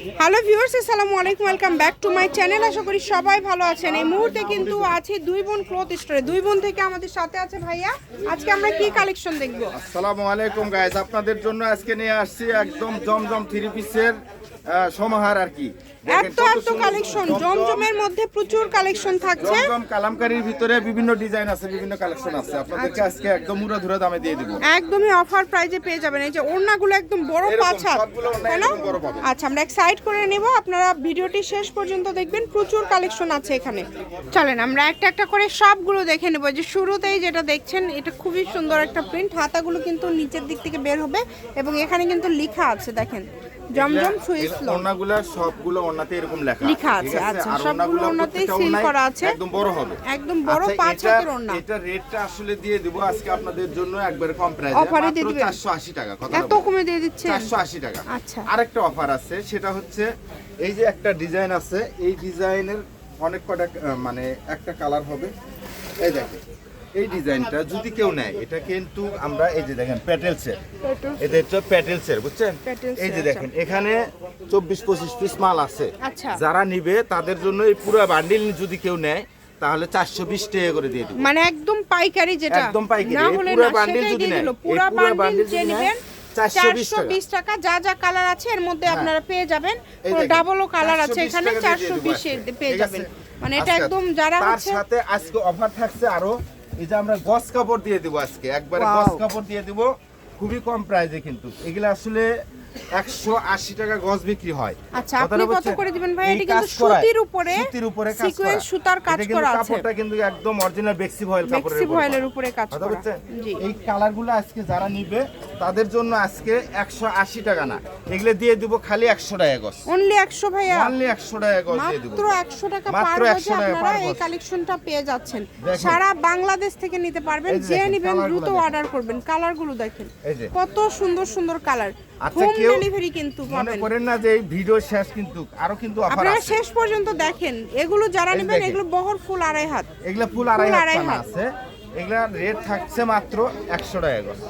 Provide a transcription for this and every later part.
Hello viewers, আসসালামু আলাইকুম, welcome back to my channel. আশা করি সবাই ভালো আছেন। এই মুহূর্তে কিন্তু আছে দুই বোন ক্লথ স্টোরে। দুই বোন থেকে আমাদের সাথে আছে ভাইয়া। আজকে আমরা কি কালেকশন দেখবো? আসসালামু আলাইকুম গাইস, আপনাদের জন্য আজকে নিয়ে আসছি একদম জমজম থ্রি পিসের সমাহার আর কি। এত কালেকশন, জমজমের মধ্যে প্রচুর কালেকশন থাকছে। জমজম কালামকারীর ভিতরে বিভিন্ন ডিজাইন আছে, বিভিন্ন কালেকশন আছে। আপনাদেরকে আজকে একদম উড়াধুরা দামে দিয়ে দিব, একদমই অফার প্রাইজে পেয়ে যাবেন। এই যে ওড়নাগুলো একদম বড় পাঁচা, হ্যালো। আচ্ছা, আমরা এক সাইড করে নেব, আপনারা ভিডিওটি শেষ পর্যন্ত দেখবেন। প্রচুর কালেকশন আছে এখানে। চলেন আমরা একটা একটা করে সবগুলো দেখে নেব। যে শুরুতেই যেটা দেখছেন, এটা খুবই সুন্দর একটা প্রিন্ট। হাতাগুলো কিন্তু নিচের দিক থেকে বের হবে এবং এখানে কিন্তু লেখা আছে, দেখেন জমজম সুইস লন। ওড়নাগুলো সবগুলো ওড়নাতে এরকম লেখা আছে। আচ্ছা, সবগুলো ওড়নাতেই সিল করা আছে, একদম বড় হবে, একদম বড় পাঁচ হাতের ওড়না। এটা রেটটা আসলে দিয়ে দিব আজকে আপনাদের জন্য একবারে কম প্রাইসে, অফারে দিয়ে দিবেন 480 টাকা। এত কমে দিয়ে দিচ্ছে 480 টাকা। আচ্ছা, আরেকটা অফার আছে, সেটা হচ্ছে এই যে একটা ডিজাইন আছে, এই ডিজাইনের অনেক কটা মানে একটা কালার হবে। এই দেখেন এই ডিজাইনটা যদি কেউ নেয়, এটা কিন্তু আমরা এই যে দেখেন প্যাটেলসের, এটা হচ্ছে প্যাটেলসের, বুঝছেন? এই যে দেখেন এখানে 24-25 পিস মাল আছে। আচ্ছা, যারা নিবে তাদের জন্য এই পুরো বান্ডিল যদি কেউ নেয় তাহলে 420 টাকা করে দিয়ে দিব। মানে একদম পাইকারি, যেটা একদম পাইকারি। না হলে পুরো না, বান্ডিল সেটাই যদি দিয়ে নেয়, দিল। পুরো বান্ডিল যে নেবেন 420 টাকা। যা যা কালার আছে এর মধ্যে আপনারা পেয়ে যাবেন। পুরো ডাবলও কালার আছে এখানে, 420 এর পেয়ে যাবেন। মানে এটা একদম যারা তার হচ্ছে, সাথে আজকে অফার থাকছে আরো, এই যে আমরা গস কাপড় দিয়ে দিব আজকে, একবারে গস কাপড় দিয়ে দিব খুবই কম প্রাইসে। কিন্তু এগুলা আসলে 180 টাকা গজ বিক্রি হয়। আচ্ছা, আপনি কত করে দিবেন ভাই? এটা কিন্তু সুতির উপরে সিকোয়েন্স সুতার কাজ করা আছে। কাপড়টা কিন্তু একদম অরিজিনাল বেক্সি ভয়েল কাপড়ের বেক্সি ভয়েলের উপরে কাজ করা। জি, এই কালারগুলো আজকে যারা নিবে তাদের জন্য আজকে 180 টাকা না, এগুলা দিয়ে দিব খালি 100 টাকা গজ। অনলি 100 ভাইয়া, অনলি 100 টাকা গজ দিয়ে দিব। মাত্র 100 টাকা পার গজে আপনারা এই কালেকশনটা পেয়ে যাচ্ছেন। সারা বাংলাদেশ থেকে নিতে পারবেন। যে নেবেন দ্রুত অর্ডার করবেন। কালারগুলো দেখেন কত সুন্দর সুন্দর কালার। আচ্ছা, হোম কেউ ডেলিভারি কিন্তু মনে করেন না যে এই ভিডিও শেষ, কিন্তু আরো কিন্তু অফার আছে, আপনারা শেষ পর্যন্ত দেখেন। এগুলো যারা নেবেন, এগুলো বহর ফুল আড়াই হাত, এগুলা ফুল আড়াই হাত আছে। এগুলা রেট থাকছে মাত্র 100 টাকা গজ,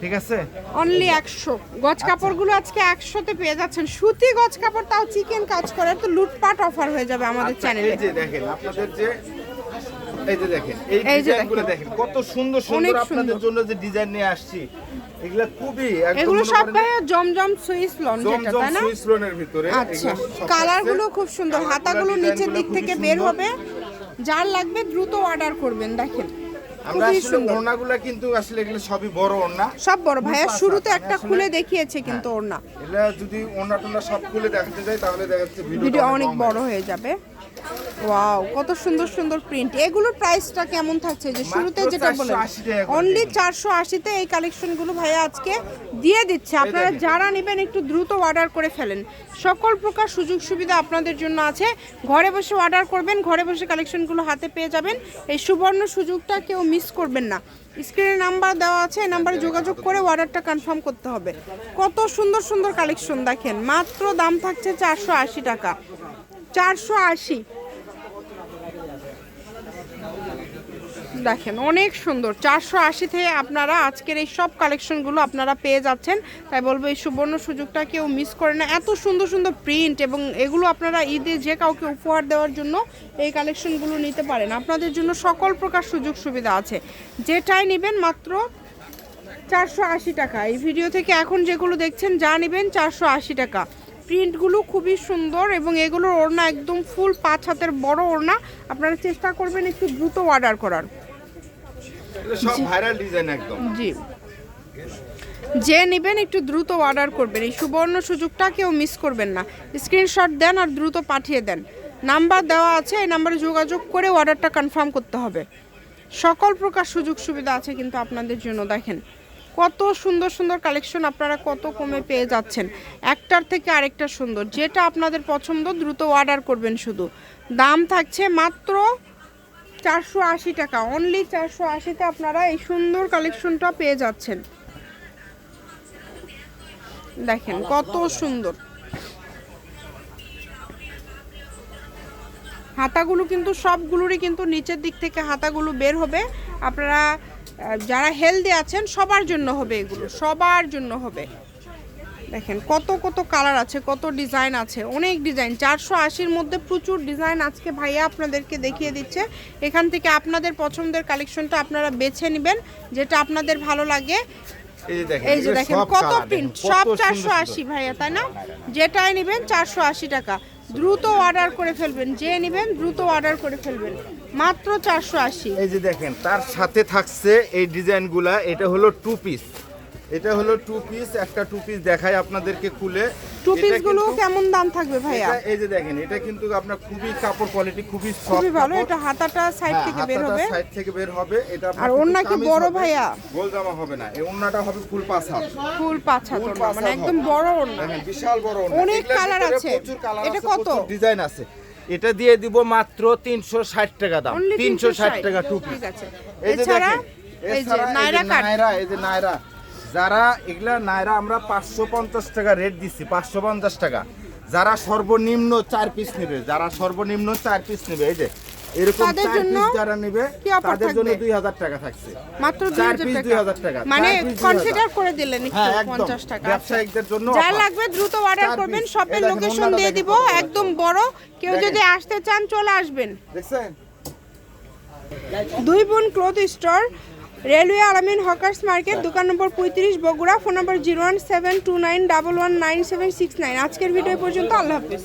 ঠিক আছে? অনলি 100 গজ। কাপড়গুলো আজকে 100 তে পেয়ে যাচ্ছেন। সুতি গজ কাপড়, তাও চিকেন কাজ করে, তো লুটপাট অফার হয়ে যাবে আমাদের চ্যানেলে। এই যে দেখেন আপনাদের যে এই যে দেখেন এই ডিজাইনগুলো দেখেন কত সুন্দর সুন্দর আপনাদের জন্য যে ডিজাইন নিয়ে আসছি। এগুলা খুবই একদম, এগুলো সব ভাইয়া জমজম সুইস লন, যেটা তাই না? সুইস লনের ভিতরে। আচ্ছা, কালারগুলো খুব সুন্দর। হাতাগুলো নিচের দিক থেকে বের হবে। যার লাগবে দ্রুত অর্ডার করবেন। দেখেন আমরা আসলে ওড়নাগুলো কিন্তু আসলে এগুলো সবই বড় ওড়না, সব বড়। ভাইয়া শুরুতে একটা খুলে দেখিয়েছে কিন্তু ওড়না, এগুলা যদি ওড়না সব খুলে দেখাতে যাই তাহলে দেখা যাচ্ছে ভিডিও অনেক বড় হয়ে যাবে। ওয়াও, কত সুন্দর সুন্দর প্রিন্ট। এগুলোর প্রাইসটা কেমন থাকছে? যে শুরুতে যেটা বললেন, অনলি 480 তে এই কালেকশনগুলো ভাইয়া আজকে দিয়ে দিচ্ছে। আপনারা যারা নেবেন একটু দ্রুত অর্ডার করে ফেলেন। সকল প্রকার সুযোগ সুবিধা আপনাদের জন্য আছে। ঘরে বসে অর্ডার করবেন, ঘরে বসে কালেকশনগুলো হাতে পেয়ে যাবেন। এই সুবর্ণ সুযোগটা কেউ মিস করবেন না। স্ক্রিনে নাম্বার দেওয়া আছে, এই নাম্বারে যোগাযোগ করে অর্ডারটা কনফার্ম করতে হবে। কত সুন্দর সুন্দর কালেকশন দেখেন। মাত্র দাম থাকছে 480 টাকা। 480 দেখেন, অনেক সুন্দর। 480 থেকে আপনারা আজকের এই সব কালেকশনগুলো আপনারা পেয়ে যাচ্ছেন। তাই বলবো এই সুবর্ণ সুযোগটা কেউ মিস করে না। এত সুন্দর সুন্দর প্রিন্ট, এবং এগুলো আপনারা ঈদে যে কাউকে উপহার দেওয়ার জন্য এই কালেকশনগুলো নিতে পারেন। আপনাদের জন্য সকল প্রকার সুযোগ সুবিধা আছে। যেটাই নেবেন মাত্র 480 টাকা। এই ভিডিও থেকে এখন যেগুলো দেখছেন, যা নেবেন 480 টাকা। প্রিন্টগুলো খুবই সুন্দর এবং এগুলোর ওড়না একদম ফুল 5 হাতের বড় ওড়না। আপনারা চেষ্টা করবেন একটু দ্রুত অর্ডার করার। সব ভাইরাল ডিজাইন একদম। জি, যে নেবেন একটু দ্রুত অর্ডার করবেন। এই সুবর্ণ সুযোগটা কেউ মিস করবেন না। স্ক্রিনশট দেন আর দ্রুত পাঠিয়ে দেন। নাম্বার দেওয়া আছে, এই নাম্বারে যোগাযোগ করে অর্ডারটা কনফার্ম করতে হবে। সকল প্রকার সুযোগ সুবিধা আছে কিন্তু আপনাদের জন্য। দেখেন কত সুন্দর সুন্দর কালেকশন আপনারা কত কমে পেয়ে যাচ্ছেন। একটার থেকে আরেকটা সুন্দর। যেটা আপনাদের পছন্দ দ্রুত অর্ডার করবেন। শুধু দাম থাকছে মাত্র 480 টাকা। অনলি 480-তে আপনারা এই সুন্দর কালেকশনটা পেয়ে যাচ্ছেন। দেখেন কত সুন্দর। হাতাগুলো কিন্তু সবগুলোরই কিন্তু নিচের দিক থেকে হাতাগুলো বের হবে। আপনারা যারা হেলদি আছেন সবার জন্য হবে, এগুলো সবার জন্য হবে। দেখেন কত কত কালার আছে, কত ডিজাইন আছে, অনেক ডিজাইন। 480-র মধ্যে প্রচুর ডিজাইন আজকে ভাইয়া আপনাদেরকে দেখিয়ে দিচ্ছে। এখান থেকে আপনাদের পছন্দের কালেকশনটা আপনারা বেছে নেবেন, যেটা আপনাদের ভালো লাগে। এই যে দেখেন কত প্রিন্ট, সব 480 ভাইয়া, তাই না? যেটাই নেবেন 480 টাকা। দ্রুত অর্ডার করে ফেলবেন, যে নেবেন দ্রুত অর্ডার করে ফেলবেন, মাত্র 480। এই যে দেখেন তার সাথে থাকছে এই ডিজাইনগুলা, এটা হলো 2 পিস, এটা হলো 2 পিস। একটা 2 পিস দেখাই আপনাদেরকে খুলে। 2 পিস গুলো কেমন দাম থাকবে ভাইয়া? এই যে দেখেন এটা কিন্তু আপনার খুবই কাপড় কোয়ালিটি খুবই সফট, খুবই ভালো। এটা হাতাটা সাইড থেকে বের হবে, সাইড থেকে বের হবে। এটা আর ওন্না কি বড় ভাইয়া? গোল জামা হবে না, এই ওন্নাটা হবে ফুল পাঁচ হাত, ফুল পাঁচ হাত ওন্না, মানে একদম বড় ওন্না। দেখেন বিশাল বড় ওন্না, অনেক কালার আছে। এটা কত? ডিজাইন আছে। এটা দিয়ে দিব মাত্র 360 টাকা দাম, 360 টাকা 2 পিস। ঠিক আছে। এই যে এছাড়া দেখেন, এই যে নাইরা কাট, এই যে নাইরা, যারা এগুলা নাইরা আমরা 550 টাকা রেট দিচ্ছি, 550 টাকা। যারা সর্বনিম্ন 4 পিস নেবে, যারা সর্বনিম্ন 4 পিস নেবে, এই যে এরকম 4 পিস যারা নেবে তাদের জন্য 2000 টাকা থাকছে, মাত্র 2000 টাকা। মানে কনসিডার করে দিলেন একটু 50 টাকা ব্যবসায়িকদের জন্য। যা লাগবে দ্রুত অর্ডার করবেন। শপের লোকেশন দিয়ে দিব, একদম বড়। কেউ যদি আসতে চান চলে আসবেন। দেখছেন 2 বোন ক্লথ স্টোর, রেলওয়ে আলামিন হকার্স মার্কেট, দোকান নম্বর 35, বগুড়া। ফোন নম্বর 01729119769। আজকের ভিডিও পর্যন্ত, আল্লাহ হাফেজ।